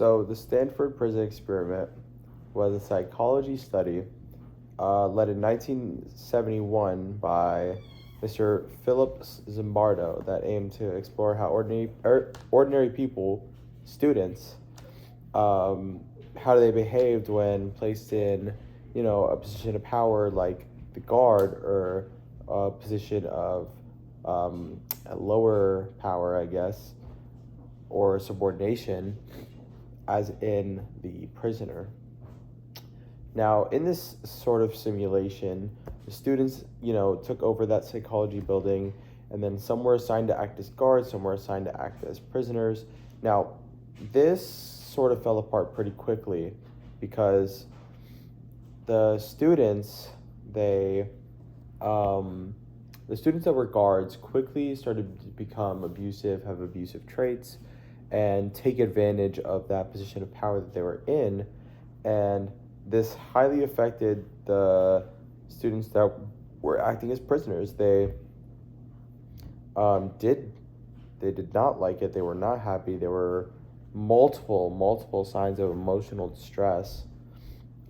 So, the Stanford Prison Experiment was a psychology study led in 1971 by Mr. Philip Zimbardo that aimed to explore how ordinary people, students, um, how they behaved when placed in, a position of power like the guard or a position of a lower power, I guess, or subordination, as in the prisoner. Now, in this sort of simulation, the students, took over that psychology building, and then some were assigned to act as guards, some were assigned to act as prisoners. Now, this sort of fell apart pretty quickly because the students, they, the students that were guards quickly started to become abusive, have abusive traits, and take advantage of that position of power that they were in. And this highly affected the students that were acting as prisoners. Um, did they did not like it. They were not happy. There were multiple signs of emotional distress.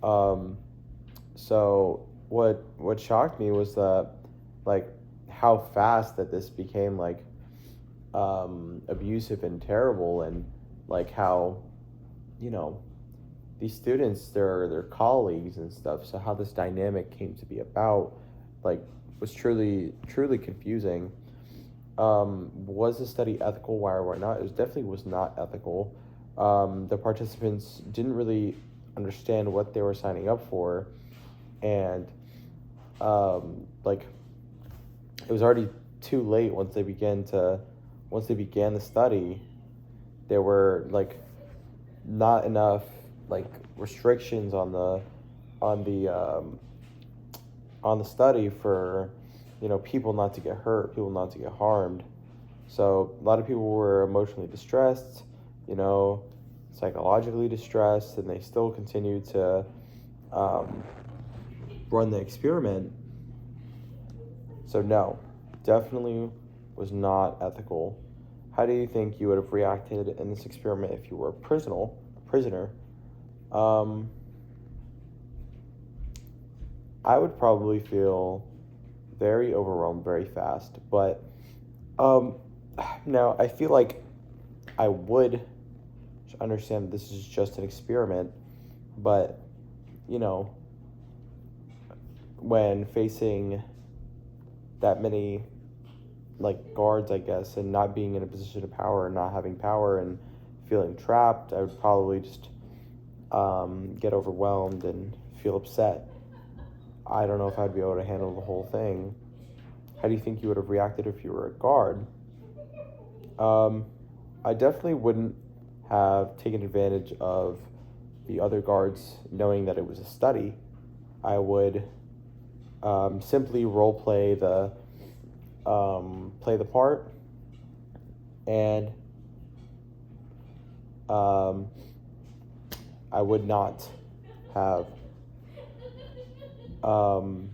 Um, so what shocked me was that, like, how fast that this became like abusive and terrible, and like how, you know these students, they're their colleagues and stuff. So how this dynamic came to be about, like, was truly confusing. Was the study ethical? Why or why not? It definitely was not ethical. The participants didn't really understand what they were signing up for, and like, it was already too late once they began the study. There were, like, not enough, like, restrictions on the on the study for, people not to get hurt, people not to get harmed. So a lot of people were emotionally distressed, you know psychologically distressed, and they still continued to um, run the experiment. So no, definitely was not ethical. How do you think you would have reacted in this experiment if you were a prisoner? Um, I would probably feel very overwhelmed very fast, but um, now I feel like I would understand this is just an experiment, but you know, when facing that many, like, guards, I guess, and not being in a position of power and not having power and feeling trapped, I would probably just get overwhelmed and feel upset. I don't know if I'd be able to handle the whole thing. How do you think you would have reacted if you were a guard? Um, I definitely wouldn't have taken advantage of the other guards knowing that it was a study. I would simply role play the part, and um, I would not have um,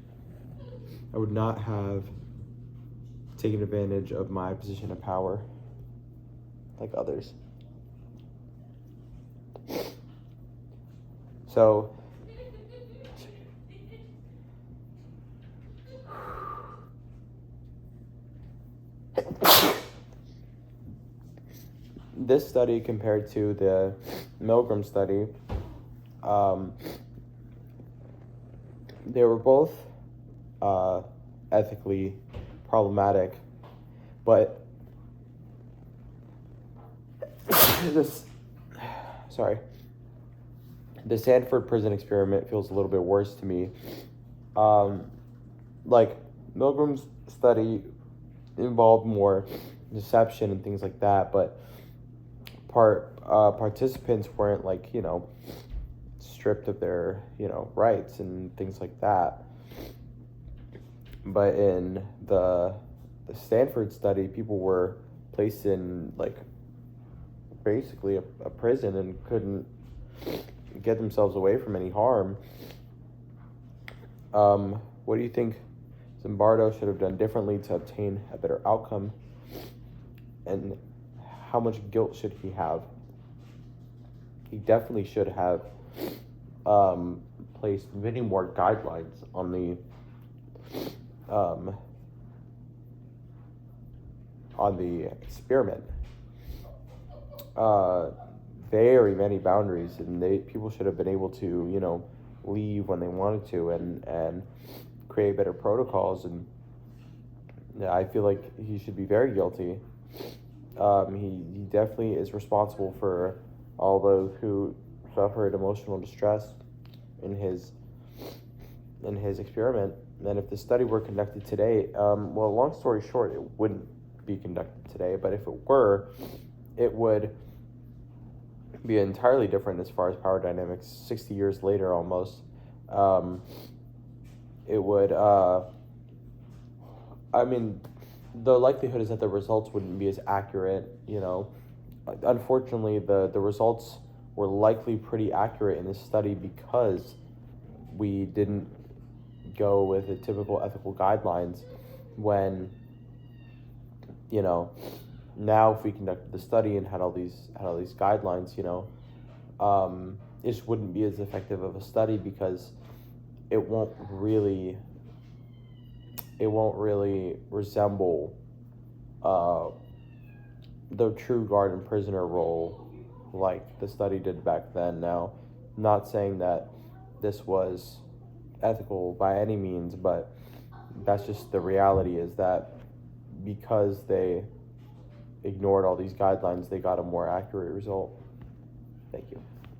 I would not have taken advantage of my position of power like others. So this study compared to the Milgram study, um, they were both uh, ethically problematic, but this, sorry, the Stanford prison experiment feels a little bit worse to me. Um, like, Milgram's study involved more deception and things like that, but participants weren't, like, stripped of their rights and things like that. But in the Stanford study, people were placed in, like, basically a prison and couldn't get themselves away from any harm. What do you think Zimbardo should have done differently to obtain a better outcome, and how much guilt should he have? he definitely should have placed many more guidelines um, on the experiment. Uh, Very many boundaries, and people should have been able to, leave when they wanted to, and create better protocols. And yeah, I feel like he should be very guilty. He definitely is responsible for all those who suffered emotional distress in his experiment. And if the study were conducted today, well, long story short, it wouldn't be conducted today. But if it were, it would be entirely different as far as power dynamics. 60 years later, almost, it would. I mean, the likelihood is that the results wouldn't be as accurate. Unfortunately, the results were likely pretty accurate in this study because we didn't go with the typical ethical guidelines when, now if we conducted the study and had all these guidelines, it just wouldn't be as effective of a study because it won't really resemble the true guard and prisoner role like the study did back then. Now, not saying that this was ethical by any means, but that's just the reality, is that because they ignored all these guidelines, they got a more accurate result. Thank you.